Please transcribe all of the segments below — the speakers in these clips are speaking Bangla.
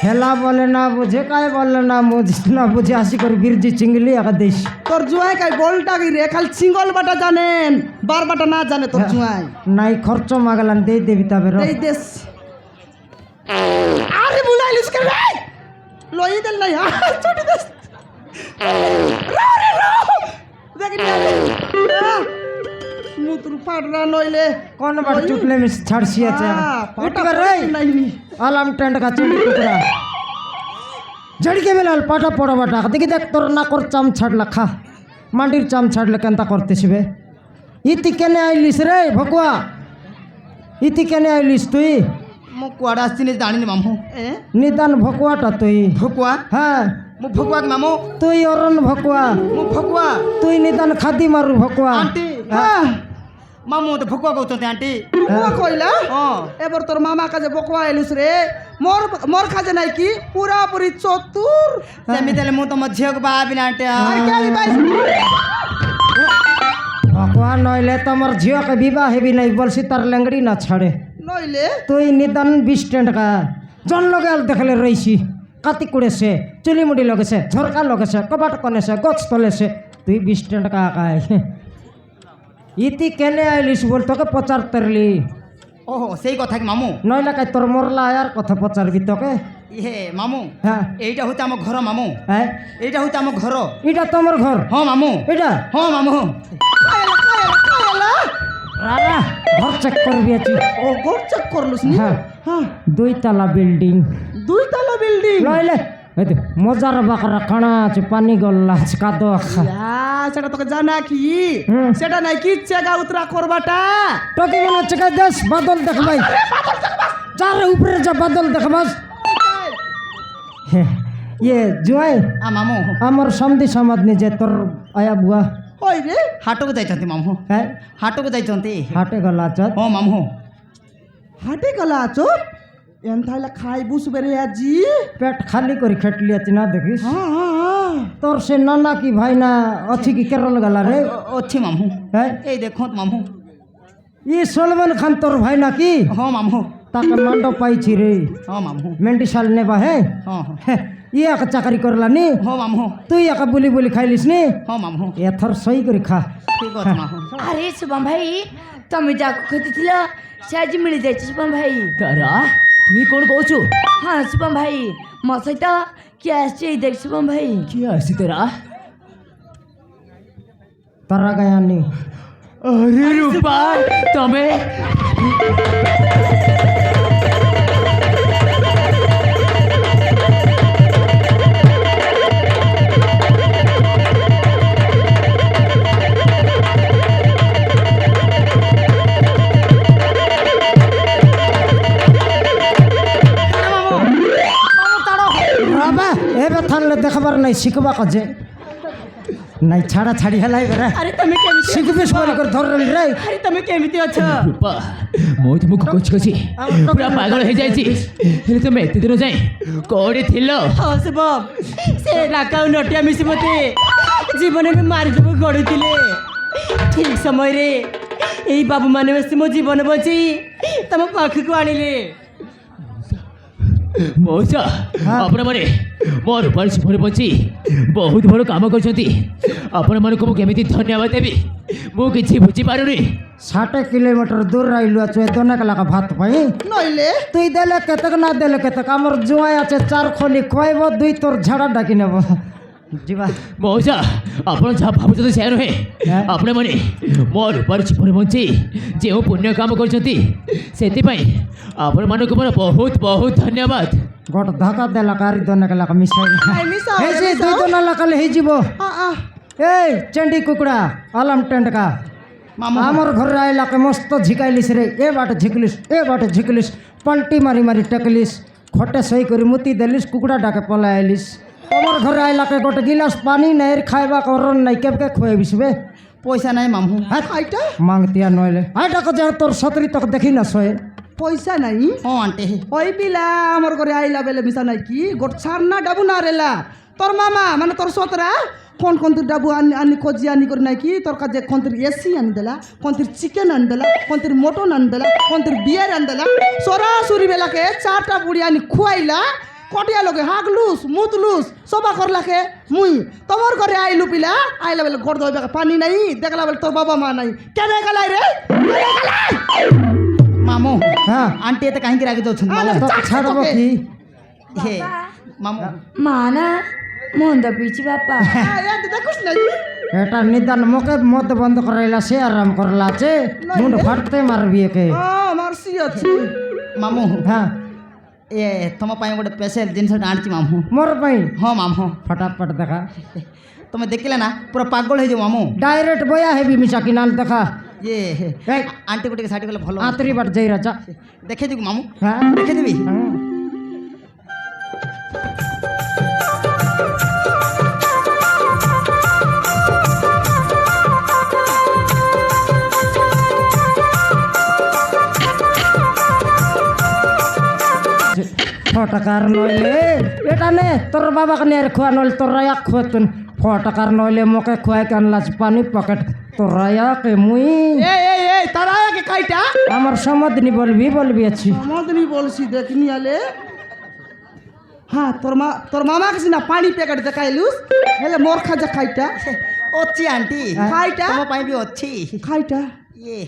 হেলা বলে না বুঝে কাই বলে না না বুঝে আসি করে গিরজি চিংলি একা দেশ তোর জুয়াই কাই বলটা কি রে খালি সিঙ্গল বাটা জানেন বার বাটা না জানে তোর জুয়াই নাই খরচ মাগলান দেই দেবি তবে এই দেশ আরে বুলাইলিস কে রে লই দেল নাই ছোটি দেশ দেখি মুতুর পাড়রা নইলে কোন বাট চুটলে মিস ছাড়ছি আছে পাটা রে নাইনি আলাম টেন্ট का चिंटी टुकड़ा जड़ के मिलाल पाटा पड़ा बाटा देखी देख तोर ना कर चाम छाड़ला खा मांडीर चाम छाड़ले केंता करते छिबे इति केने आइलिस रे भगवा इति केने आइलिस तुई मु कुआडा आस्तिने जानिनि मामू निदान भगवाटा तुई भकुआ हाँ मु भकुआ मामू तुई अरन भगवा मु भकुआ तुई निदान खादी मारू भगवा आंटी मामू तो भकुआ कहते आंटी भकुआ कइला एबर तोर मामा का जे भकुआ आइलिस रे मोर मोर खाजे नाइ की पूरा पूरी चतुर सेमी देले मु तो म झियो के बाबिन आंटी भगवा नइले तमर झियो के विवाह हेबी नहीं बोलसी तार लेंगड़ी ना छाड़े नइले तुई निदान 20 टेंट का जन लगाल देखले रहीसी काती कुड़े से चुली मुड़ी लगे से झरका लगे से कबाट कने से गछ तले से तुई 20 टेंट का आकाय इति केने आइलिस बोल तो के पचार तरली ओहो सेई कथा कि मामू नइला काई तोर मोरला यार कथा पचारबी तो के ये मामू हां एटा होता हम घर मामू हैं एटा होता हम घर इटा तमर घर हां मामू इटा हां मामू रारा घर चेक करबी अछि ओ घर चेक करलुस नी हां हां दुई तला बिल्डिंग बिल्डिंग लइले এতে মজার বাকরা কানা আছে পানি গল্লা আছে কাদো খা সেটা তোকে জানা কি সেটা নাই কি চেগা উতরা করবাটা তোকে মনে হচ্ছে কা দেশ বাদল দেখবাই চারে উপরে যা বাদল দেখবাস ये जुआई मामू আমার সন্ধি সমাজ নিজে তোর আয়া বুয়া ওই রে হাটকে যাইছন্তি মামু হ্যাঁ হাটকে যাইছন্তি হাটে গলা চত ও মামু হাটে গলা আছো এনথাইলা খাই বুসবে রে আজি পেট খালি করে খেটলি আছে না দেখিস হ্যাঁ হ্যাঁ তোর সে নানা কি ভাই না অছি কি কেরল গলা রে অছি মামু হ্যাঁ এই দেখো মামু ই সলমান খান তোর ভাই নাকি হ্যাঁ মামু তাকে মণ্ডপ পাইছি রে হ্যাঁ মামু মেন্টি সাল নেবা হে হ্যাঁ ই এক চাকরি করলা নি হ্যাঁ মামু তুই একা বুলি বুলি খাইলিস নি হ্যাঁ মামু এথর সই করে খা ঠিক আছে মামু আরে শুভম ভাই তুমি যাকে খুঁজছিল সে আজ মিলি যাইছে শুভম ভাই তারা তুমি কোন কହୁଛୁ হ্যাঁ শুভম ভাই ମୋ ସହିତ କିଏ ଆସିଛି ଏଇ ଦେଖ শুভম ଭାଇ କିଏ ଆସି ତାରା তারা গায়ানি अरे रूपा तमे বাবা এবে থানলে দেখবার নাই শিখবা কাজে নাই ছাড়া ছাড়ি হেলাই বেরা আরে তুমি কেমিতি শিখবে সবাই করে ধরলি রে আরে তুমি কেমিতি অছ रूपा ମୁଁ ତୁମକୁ କଛି କଛି ପୁରା ପାଗଳ ହେଇଯାଇଛି ହେଲେ ତୁମେ ଏତେ ଦିନ ଯାଏଁ କୋଉଠି ଥିଲ ହଁ শুভম ସେ ରାକାଉ ନଟିଆ ମିଶି ମତେ ଜୀବନରେ ମାରିଦେବାକୁ ଗଡ଼ୁଥିଲେ ଠିକ୍ ସମୟରେ ଏଇ ବାବୁମାନେ ବସି ମୋ ଜୀବନ ବଞ୍ଚେଇ ତମ ପାଖକୁ ଆଣିଲେ ମଉସା ଆପଣମାନେ ମୋ ରୂପାର ଜୀବନ ବଞ୍ଚି ବହୁତ ଭଲ କାମ କରିଛନ୍ତି ଆପଣମାନଙ୍କୁ ମୁଁ କେମିତି ଧନ୍ୟବାଦ ଦେବି ମୁଁ କିଛି ବୁଝିପାରୁନି 60 কিলোমিটার দূর রাইলু আছে দনেক লাখ ভাত পাই নইলে তুই দেলে কেতক না দেলে কেতক আমার জুয়াই আছে 4 খলি খোয়াইব দুই তোর ঝাড়া ডাকি নেব ଯିବା ମଉସା ଆପଣ ଯାହା ଭାବୁଛନ୍ତି ସେୟା ନୁହେଁ ଆପଣମାନେ ମୋ ରୂପାର ଜୀବନ ବଞ୍ଚି ଯେଉଁ ପୁଣ୍ୟ କାମ କରିଛନ୍ତି ସେଥିପାଇଁ ଆପଣମାନଙ୍କୁ ମୋର ବହୁତ ବହୁତ ଧନ୍ୟବାଦ ଗୋଟେ ଧକ୍କା ଦେଲା କାରି ଦନେକ ଲାଖ ମିଶାଇ ହେଇ ସେ ଦୁଇ ଦନ ଲାଖଲେ ହେଇଯିବ এই চেন্ডি কুকুড়া আলাম টেন্টকা আমার ঘরে আইলাকে মস্ত ঝিকাইলিস রে এ বাটে ঝিকলিস পাল্টি মারি মারি টেকলিস খটে সই করে মুতি দেলিস কুকুড়া ডাকে পলাই আইলিস তোমার ঘরে আইলাকে গোটে গিলাস পানি নাই খাইবা করন নাই কেবকে খুয়াইবিস বে পয়সা নাই মামু আইটা মাংতিয়া নইলে আইটাকে যা তোর সতরি তক দেখি না সয়ে পয়সা নাই হ্যাঁ আন্টি ওই পিলা আমার ঘরে আইলা বেলে মিশা নাই কি গোট ছাড়না ডাবু না রেলা তোর মামা মানে তোর সতরা কোন কোন ডাবু আনি খোঁজি আনি করে নাই কি তোর কাছে কোন এসি আনি দেলা কোন চিকেন আনি দেলা কোন মটন আনি দেলা কোন বিয়ার আনি দেলা সরাসরি বেলাকে চারটা বুড়ি আনি খুয়াইলা কটিয়া লোকে হাগলুস মুতলুস সবা করলাকে মুই তোমার ঘরে আইলু পিলা আইলা বেলে ঘর ধোইবে পানি নাই দেখলা বেলে তোর বাবা মা নাই কেন গেলাই রে মামু হ্যাঁ আন্টি এতে কাহিঁকি রাখি দৌଛନ୍ତି আরে, তো চাচ্ছি ছাড়বো তোকে। কি হে মামু মা না মন্দ পিছি বাপা দেখুস নাই এটা নিদান মুখে মদ বন্ধ করাইলা সে আরাম করলা আছে মুন্ড ফাটতে মারবি একে মারসি আছে মামু হ্যাঁ ଏ ତମ ପାଇଁ ଗୋଟେ ସ୍ପେଶାଲ ଜିନିଷଟା ଆଣିଛି ମାମୁ মোর পাই ହଁ ମାମୁ ফটাফট দেখা ତମେ ଦେଖିଲେ ନା ପୁରା ପାଗଳ ହେଇଯିବ ମାମୁ ডাইরেক্ট বয়া হেবি মিশা কিনাল দেখা ଇଏ এই ଆଣ୍ଟିକୁ ଟିକେ ସାଇଡ୍ କଲେ ଭଲ আতরি বাট যাই রাজা ଦେଖେଇଦେବି ମାମୁ হ্যাঁ ଦେଖେଇଦେବି হ্যাঁ। ফটাকার নইলে এটা নে তোর বাবাকে নিয়ে খোয়া নইলে তোরা এক খোয়াতুন ফটাকার নইলে মোকে খোয়াই কানলাস পানি পকেট তোরা কে মুই এই তারা আগে কাইটা আমার সমাধিনী বলবি আছি মদনি বলছি দেখনি আলে হ্যাঁ তোর মামাকে সিনা পানি প্যাকেট দেখাইলুস হেলে মোর খাজা খাইটা ଅଛି ଆଣ୍ଟି ଖାଇଟା? ତମ ପାଇଁ ବି ଅଛି খাইটা ଇଏ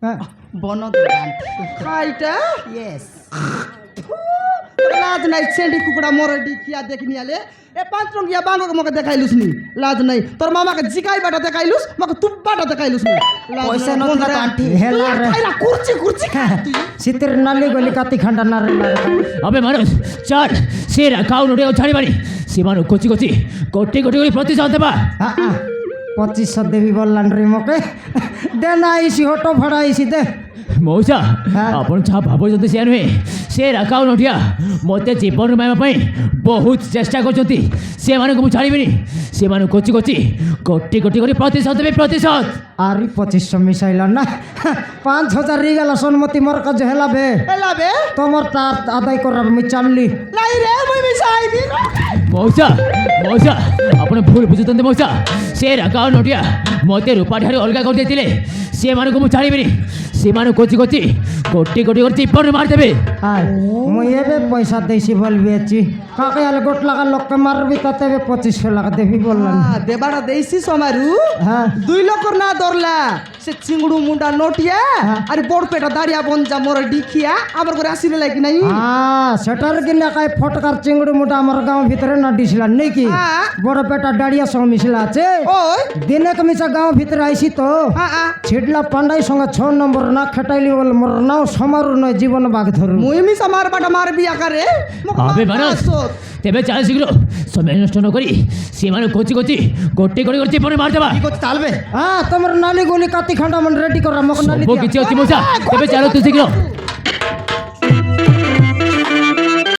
হ্যাঁ ବନ ଦୁର୍ଗା ଆଣ୍ଟି খাইটা য়েস লাজ নাই ছেড়ি কুকুড়া মোর ডিকিয়া দেখনি আলে এ 5 রঙিয়া বাঙ্গকে মকে দেখাইলুস নি লাজ নাই তোর মামাকে জিকাই বাটা দেখাইলুস মকে তুব্বাটা দেখাইলুস নি পয়সা নଥିଲା তো আଣ୍ଟି হেলা রে খাইলা কুরচি খাই তুই শীতের নালি গলি কাতি খান্ডা নারে अबे मनोज चाल से रखाऊ नोटे छाड़ी बानी सीमानु कोची कोची कोटी कोटी कोटी प्रतिशत देबा 2500 দেবী বললান রে মোকে দে না আইসি হটো ভাড়া আইসি দে मौसा हाँ। आपण जहाँ भावुंट से नुहे से रखाऊ नोटिया मत जीवन पाइबापी बहुत चेष्टा कर छाड़बी से कोची कोची कोटी कोटी कोटी प्रतिशत देवी प्रतिशत আরে 2500 মিশাইল না 5000 রি গেল সম্মতি মোর কাছে হেলা বে হেলা বে তোমার তার আদায় করার আমি চাললি লাই রে মুই মিশাইবি मौसा मौसा आपण भूल बुझुते मौसा से रखाऊ नोटिया मत रूपा ठार अलग कर देते से छाड़बी से कोची कोची कोटी कोटी कोटी जीवन मारदेवे আয় মুই এবে পয়সা দেইছি বলবি আছি কাকে আলে গোট লাগা লোককে মারবি তাতে 2500 লাগা দেবি বললাম দেবাড়া দেইছি সমারু হ্যাঁ 2 লক্ষর না ধরলা সে চিংড়ু মুন্ডা নোটিয়া আরে বড় পেটা দাঁড়িয়া বনজা মোর ডিখিয়া আমার করে আসিলে লাগি নাই সেটার কিনা কাই ফটকার চিংড়ি মোটা আমার গাঁও ভিতরে না ডিছিলাম নাকি হ্যাঁ। বড় পেটা ডাড়িয়া সঙ্গে মিশলা আছে ওই দিনে কমিছা গাঁও ভিতরে আইসি তো ছিটলা পান্ডাই সঙ্গে 6 নম্বর না খেটাইলি বল মোর নাও সমারু নয় জীবন বাগ ধরু মুই মিশা মারবাটা মারবি আকারে अबे मनोज तेरे चल शीघ्र समय नष्ट न करी से कोची कोची गोटे गोटे कर जीवन मारदेवा ঠিক ଅଛି ଚାଲବେ তোমার নালি গলি কাতি খান্ডা মন রেডি করা মক নালি सब किसी अच्छी मौसा तेरे चलो तू शीघ्र